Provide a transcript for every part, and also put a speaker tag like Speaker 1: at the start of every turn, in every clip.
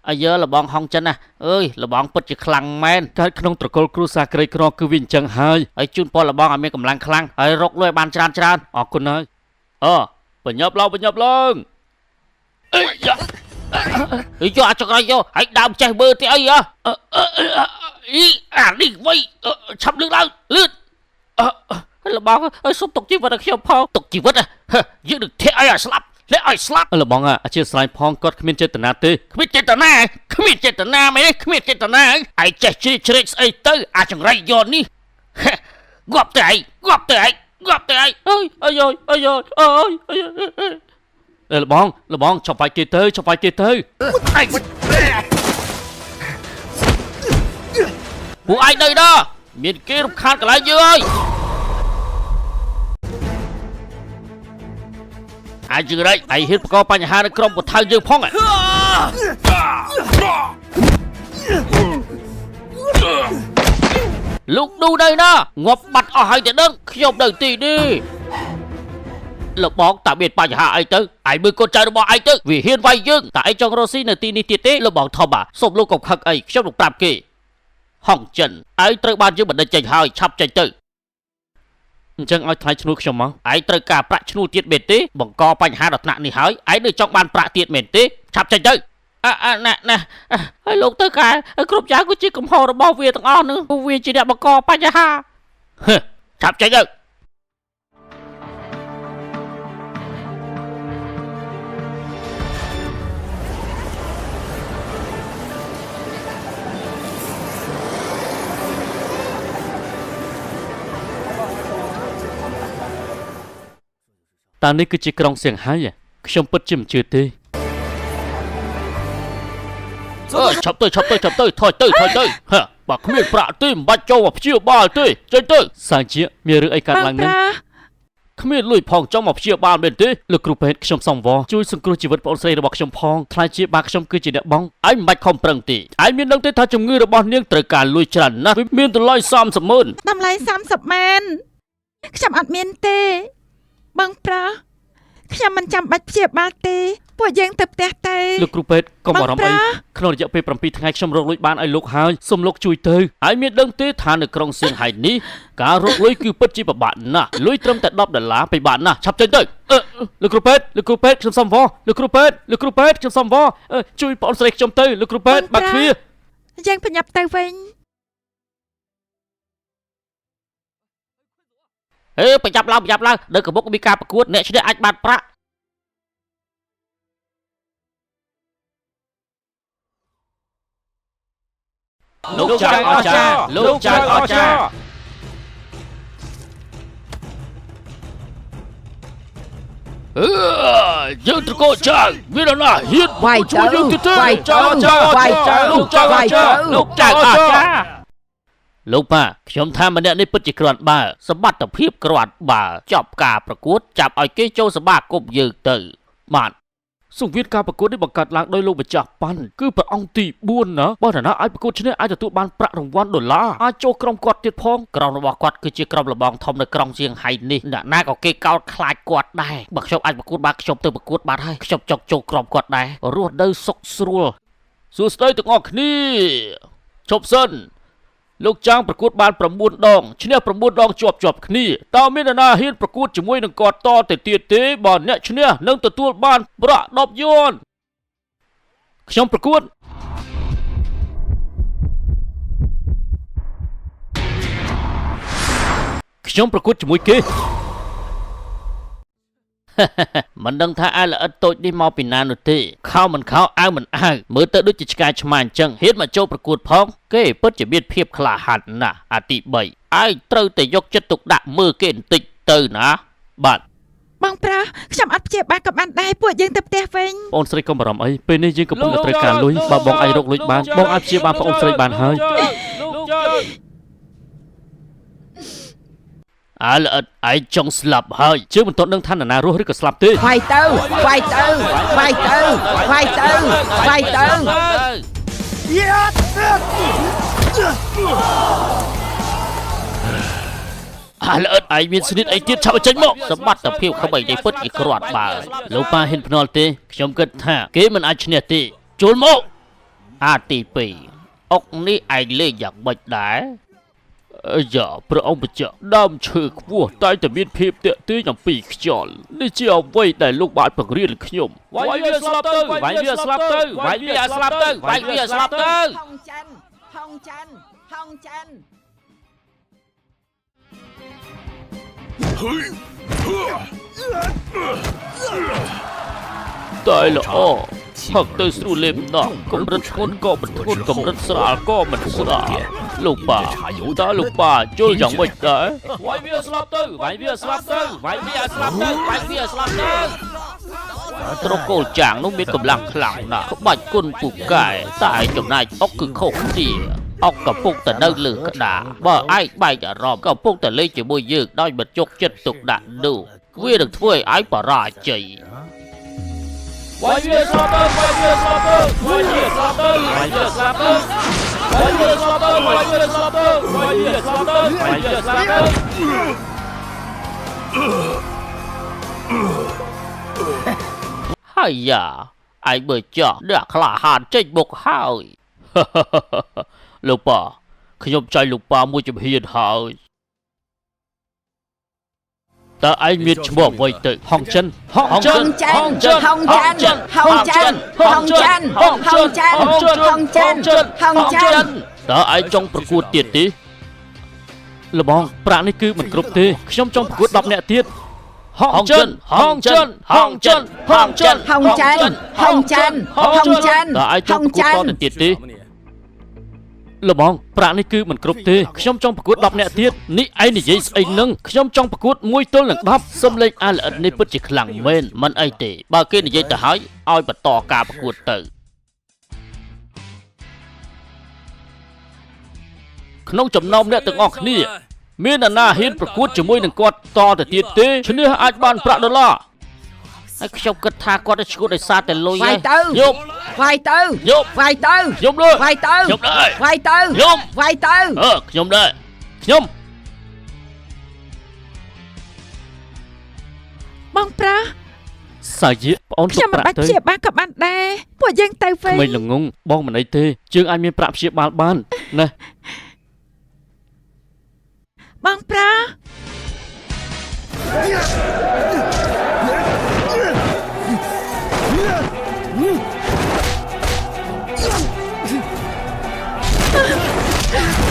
Speaker 1: អាយើលបងហងចិនណាអើយលបងពិតជាខ្លាំងមែនកើតក្នុងត្រកូលគ្រួសារក្រីក្រគឺវាអញ្ចឹងហើយជូនពរលបងឲ្យមានកម្លាំងខ្លាំងហើយរកលុយបានច្រើនអរគុណហើយបញ្ញាប់ឡើងអីយកអាចក្រៃយកហើយដើមចេះមើលទីអីអានេះវៃឆាប់លឿនឡើងលឿនលបងអើយសុំទុកជីវិតឲ្យខ្ញុំផងទុកជីវិតយើងនឹងធាក់ឲ្យស្លាប់លេឲ្យស្លាប់លបងអាជាស្រ័យផងគាត់គ្មានចេតនាទេគ្មានចេតនាមែនទេគ្មានចេតនាឯចេះជ្រែកស្អីទៅអាចង្រៃយកនេះងាប់ទៅឯងអើយលបងចាប់វាយគេទៅឯងពួកឯងនៅđóមានគេរំខានកន្លែងយើងហើយអាចរែកឯងហ៊ានបង្កបញ្ហានៅក្រុមពថៅយើងផងលោកឌូនៅណាងាប់បាត់អស់ហើយទៅដឹងខ្ញុំនៅទីនេះលបងតើមានបញ្ហាអីទៅឯងមើលកូនចៅរបស់ឯងទៅវាហ៊ានវាយយើងតើឯងចង់រស់ស៊ីនៅទីនេះទៀតទេលបងធំសូមលោកកុំខឹកអីខ្ញុំនឹងប្រាប់គេហងចិនឯងត្រូវបានយើងបណ្ដេញចេញហើយឆាប់ចេញទៅអញ្ចឹងឲ្យថ្លៃឈ្នួលខ្ញុំមកឯងត្រូវការប្រាក់ឈ្នួលទៀតមែនទេបង្កបញ្ហាដល់ថ្នាក់នេះហើយឯងនៅចង់បានប្រាក់ទៀតមែនទេឆាប់ចេញទៅណាហើយលោកទៅកែគ្រប់យ៉ាងគឺជាកំហុសរបស់វាទាំងអស់នោះវាជាអ្នកបង្កបញ្ហាឆាប់ចេញទៅតើនេះគឺជាក្រុងសៀងហៃខ្ញុំពិតជាមិនជឿទេឆាប់ទៅថយទៅបើគ្មានប្រាក់ទេមិនបាច់ចូលមកព្យាបាលទេចេញទៅសាជាមានរឿងអីកើតឡើងនឹងគ្មានលុយផងចង់មកព្យាបាលមែនទេលោកគ្រូពេទ្យខ្ញុំសំវជួយសង្គ្រោះជីវិតបងស្រីរបស់ខ្ញុំផងថ្លៃជាបាខ្ញុំគឺជាអ្នកបងឯងមិនបាច់ខំប្រឹងទេឯងមានដឹងទេថាជំងឺរបស់នាងត្រូវការលុយច្រើនណាស់វាមានតម្លៃ30ម៉ឺន
Speaker 2: តម្លៃ30ម៉ឺនខ្ញុំអត់មានទេបងប្រាខ្ញុំមិនចាំបាច់ព្យាបាលទេពួកយើងទៅផ្ទះទៅ
Speaker 1: លោកគ្រូពេទ្យកុំបារម្ភអីក្នុងរយៈពេល7ថ្ងៃខ្ញុំរកលុយបានឲ្យលោកហើយសូមលោកជួយទៅហើយមានដឹងទេថានៅក្រុងសៀងហៃនេះការរកលុយគឺពិតជាពិបាកណាស់លុយត្រឹមតែ$10ពិបាកណាស់ឆាប់ចេញទៅលោកគ្រូពេទ្យខ្ញុំសុំវលោកគ្រូពេទ្យខ្ញុំសុំវជួយបងស្រីខ្ញុំទៅលោកគ្រូពេទ្យបើគ្រា
Speaker 2: យើងប្រញាប់ទៅវិញ
Speaker 1: ប្រញាប់ឡើងនៅកំពុងមានការប្រកួតអ្នកឈ្នះអាចបានប្រាក់លោកចៅអស្ចារ្យយើងត្រកូលចៅមានណាហ៊ាន
Speaker 3: វាយជួយយើងទៅ
Speaker 1: វាយចៅលោកចៅអស្ចារ្យលោកប៉ាខ្ញុំថាម្នាក់នេះពិតជាគ្រាន់បើសមត្ថភាពគ្រាន់បើចប់ការប្រកួតចាប់ឲ្យគេចូលសមាគមយើងទៅបាទសង្វៀនការប្រកួតនេះបង្កើតឡើងដោយលោកម្ចាស់ប៉ាន់គឺព្រះអង្គទី4ណាបើណាអាចប្រកួតឈ្នះអាចទទួលបានប្រាក់រង្វាន់$អាចចូលក្រុមគាត់ទៀតផងក្រុមរបស់គាត់គឺជាក្រុមលបងធំនៅក្រុងសៀងហៃនេះអ្នកណាក៏គេកោតខ្លាចគាត់ដែរបើខ្ញុំអាចប្រកួតបានខ្ញុំទៅប្រកួតបានហើយខ្ញុំចង់ចូលក្រុមគាត់ដែររស់នៅសុខស្រួលសួស្តីទាំងអស់គ្នាជប់សិនលោកចាងប្រកួតបាន9ដងឈ្នះ9ដងជាប់គ្នាតើមាននរណាហ៊ានប្រកួតជាមួយនឹងគាត់តទៅទៀតទេបើអ្នកឈ្នះនឹងទទួលបានប្រាក់10យួនខ្ញុំប្រកួតជាមួយគេមិនដឹងថាអាល្អិតតូចនេះមកពីណានោះទេខោមិនខោអាវមិនអាវមើលទៅដូចជាឆ្កែឆ្មាអញ្ចឹងហ៊ានមកចូលប្រកួតផងគេពិតជាមានភាពក្លាហានណាស់អាទី3ឯងត្រូវតែយកចិត្តទុកដាក់មើលគេបន្តិចទៅណាបាទ
Speaker 2: បងប្រាខ្ញុំអត់ព្យាបាលក៏បានដែរពួកយើងទៅផ្ទះវិញ
Speaker 1: បងស្រីកុំបារម្ភអីពេលនេះយើងកំពុងតែត្រូវការលុយបើបងអាចរកលុយបានបងអាចព្យាបាលបងស្រីបានហើយអាល្អិតឯងចង់ស្លាប់ហើយជឿមិនទាន់នឹងឋានណារស់ឬក៏ស្លាប់ទេ
Speaker 3: វាយទៅ
Speaker 1: អាល្អិតឯងមានស្និតអីទៀតឆាប់ចេញមកសម្បត្តិភាពក្បីនេះពិតជាគ្រាន់បើលោកប៉ាហ៊ានភ្នាល់ទេខ្ញុំគិតថាគេមិនអាចឈ្នះទេចូលមក ទី2អុកនេះឯងលេងយ៉ាងម៉េចដែរយ៉ាព្រះអង្គម្ចាស់ដើមឈើខ្ពស់តែតែមានភាពតាក់ទាញអំពីខ្យល់នេះជាអ្វីដែលលោកបានបង្រៀនខ្ញុំវាយវាស្លាប់ទៅវាយវាស្លាប់ទៅវាយវាស្លាប់ទៅវាយវាស្លាប់ទៅ
Speaker 2: ហងច័ន្ទហងច័ន្ទហងច័ន្ទ
Speaker 1: តែល្អហឹកទៅស្រួលលេបណោះកម្រិតធ្ងន់ក៏មិនធ្ងន់កម្រិតស្រាលក៏មិនស្រាលលោកប៉ាតើលោកប៉ាជល់យ៉ាងម៉េចដែរវាយវាស្លាប់ទៅវាយវាស្លាប់ទៅវាយវាស្លាប់ទៅវាយវាស្លាប់ទៅត្រកូលចាងនោះមានកម្លាំងខ្លាំងណាស់ក្បាច់គុណពូកែតែចំណែកអុកគឺខុសគ្នាអុកកំពុងតែនៅលើក្តារបើឯងបែកអារម្មណ៍កំពុងតែលេងជាមួយយើងដោយមិនជោគចិត្តទុកដាក់នោះវានឹងធ្វើឲ្យឯងបរាជ័យវាយវាស្លាប់ទៅវាយវាស្លាប់ទៅវាយវាស្លាប់ទៅវាយវាស្លាប់ទៅវាយវាស្លាប់ទៅវាយវាស្លាប់ទៅវាយវាស្លាប់ទៅវាយវាស្លាប់ទៅហើយយ៉ាឯងមើលចោះអ្នកក្លាហានចេញបុកហើយលោកប៉ាខ្ញុំចៃលោកប៉ាមួយជំហានហើយតើឯងមានឈ្មោះអ្វីទៅហងចិនហងចិនហងចិនហងចិនហងចិនហងចិនហងចិនហងចិនហងចិនហងចិនហងចិនតើឯងចង់ប្រកួតទៀតទេលបងប្រាក់នេះគឺមិនគ្រប់ទេខ្ញុំចង់ប្រកួត10នាក់ទៀតហងចិនហងចិនហងចិនហងចិនហងចិនហងចិនហងចិនតើឯងចង់ប្រកួតតទៅទៀតទេលបងប្រាក់នេះគឺមិនគ្រប់ទេខ្ញុំចង់ប្រកួត10នាក់ទៀតនេះឯងនិយាយស្អីនឹងខ្ញុំចង់ប្រកួត1ទល់នឹង10សំលេងអាល្អិតនេះពិតជាខ្លាំងមែនមិនអីទេបើគេនិយាយទៅហើយឲ្យបន្តការប្រកួតទៅក្នុងចំណោមអ្នកទាំងអស់គ្នាមានអ្នកណាហ៊ានប្រកួតជាមួយនឹងគាត់តទៅទៀតទេឈ្នះអាចបានប្រាក់ដុល្លារហើយខ្ញុំគិតថាគាត់ទៅឈួតដោយសារតែលុយហើយយប់វាយទៅយប់វាយទៅខ្ញុំលើវាយទៅខ្ញុំដែរវាយទៅខ្ញុំវាយទៅខ្ញុំដែរខ្ញុំ
Speaker 2: បងប្រា
Speaker 1: សាយប្អូន
Speaker 2: ខ្ញុំមិនបាច់ព្យាបាលក៏បានដែរពួកយើងទៅវិញ
Speaker 1: មិនល្ងងបងមិនអីទេជើងអាចមានប្រាក់ព្យាបាលបានណា
Speaker 2: បងប្រា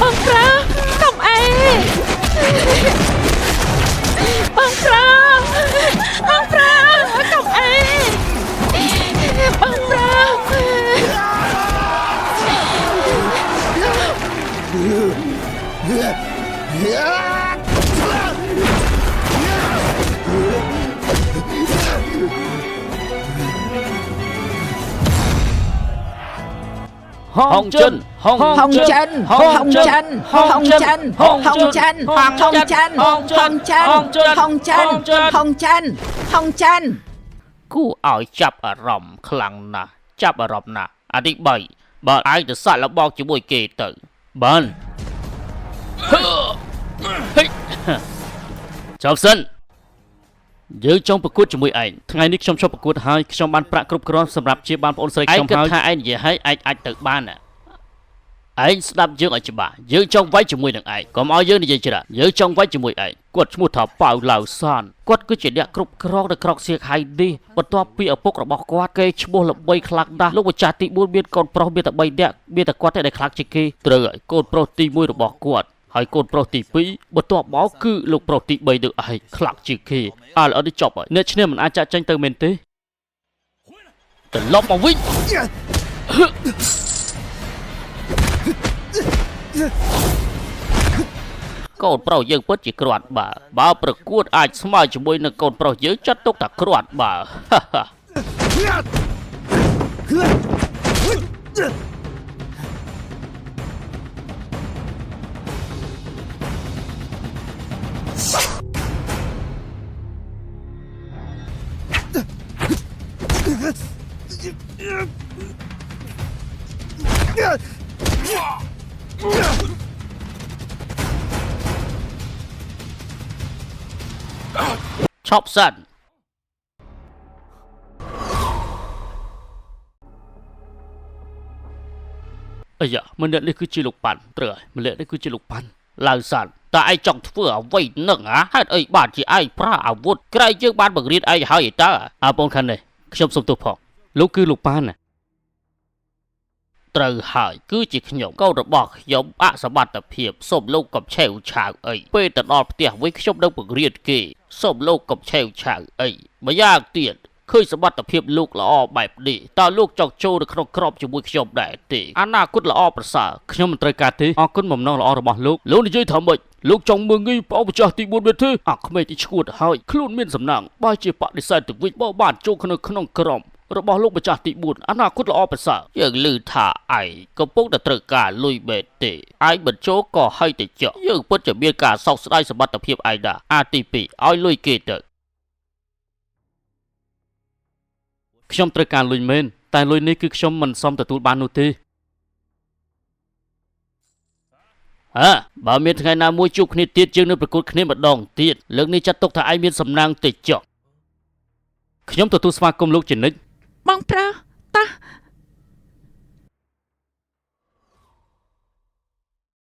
Speaker 2: បងប្រាកុំអីបងប្រាបងប្រាកុំអីបងប្រា
Speaker 1: ហងចិនហង
Speaker 2: ចិនហងចិនហងចិនហងចិនហងចិនហងចិនហងចិនហងចិនហងចិនហងចិន
Speaker 1: គូឲ្យចាប់អារម្មណ៍ខ្លាំងណាស់ចាប់អារម្មណ៍ណាស់អាទី3បើឯងទៅសាក់លបងជាមួយគេទៅបានចប់សិនយើងចង់ប្រកួតជាមួយឯងថ្ងៃនេះខ្ញុំចង់ប្រកួតហើយខ្ញុំបានប្រាក់គ្រប់គ្រាន់សម្រាប់ជាបានប្អូនស្រីខ្ញុំហើយថាឯងនិយាយឲ្យឯងអាចទៅបានឯងស្ដាប់យើងឲ្យច្បាស់យើងចង់វាយជាមួយនឹងឯងកុំឲ្យយើងនិយាយច្រើនយើងចង់វាយជាមួយឯងគាត់ឈ្មោះថាប៉ៅឡាវសានគាត់គឺជាអ្នកគ្រប់គ្រងនៅក្រកសៀកហៃនេះបន្ទាប់ពីឪពុករបស់គាត់គេឈ្មោះល្បីខ្លាំងណាស់លោកម្ចាស់ទី4មានកូនប្រុសមានតែ3នាក់មានតែគាត់ទេដែលខ្លាំងជាងគេត្រូវហើយកូនប្រុសទី1របស់គាត់ហើយកូនប្រុសទី2បន្ទាប់មកគឺលោកប្រុសទី3នឹងឯងខ្លាំងជាងគេឥឡូវនេះចប់ហើយអ្នកឈ្នះមិនអាចចាក់ចេញទៅមែនទេត្រឡប់មកវិញកូនប្រុសយើងពិតជាគ្រាន់បើប្រកួតអាចស្មើជាមួយនឹងកូនប្រុសយើងចាត់ទុកថាគ្រាន់ឈប់សិន អាយ៉ាម្នាក់នេះគឺជាលោកប៉ាន់ត្រូវហើយម្នាក់នេះគឺជាលោកប៉ាន់ឡើងសានតើឯងចង់ធ្វើអ្វីនឹងហេតុអីបានជាឯងប្រើអាវុធក្រែងយើងបានបង្រៀនឯងហើយតើអើបងខាននេះខ្ញុំសុំទោសផងលោកគឺលោកប៉ាន់ត្រូវហើយគឺជាខ្ញុំកូនរបស់ខ្ញុំអសមត្ថភាពសូមលោកកំឆេវឆាវអីពេលទៅដល់ផ្ទះវិញខ្ញុំនឹងបង្រៀនគេសូមលោកកំឆេវឆាវអីម្យ៉ាងទៀតឃើញសមត្ថភាពលោកល្អបែបនេះតើលោកចង់ចូលនៅក្នុងក្របជាមួយខ្ញុំដែរទេអនាគតល្អប្រសើរខ្ញុំមិនត្រូវការទេអរគុណបំណងល្អរបស់លោកនិយាយថាម៉េចលោកចង់មើងងាយប្អូនម្ចាស់ទី4មែនទេក្មេងទីឈួតហើយខ្លួនមានសំណាងបើជាបដិសេធទៅវិញបើបានចូលក្នុងក្របរបស់លោកម្ចាស់ទី4អនាគតល្អប្រសើរយើងឮថាឯងកំពុងតែត្រូវការលុយបែបទេឯងបញ្ចូលក៏ហើយទៅចុះយើងពិតជាមានការសោកស្ដាយសមត្ថភាពឯងដែរអាទី2ឲ្យលុយគេទៅខ្ញុំត្រូវការលុយមែនតែលុយនេះគឺខ្ញុំមិនសមទទួលបាននោះទេបើមានថ្ងៃណាមួយជួបគ្នាទៀតយើងនឹងប្រកួតគ្នាម្ដងទៀតលើកនេះចាត់ទុកថាឯងមានសំណាងទៅចុះខ្ញុំទទួលស្វាគមន៍លោកជានិច្ច
Speaker 2: បងប្រុស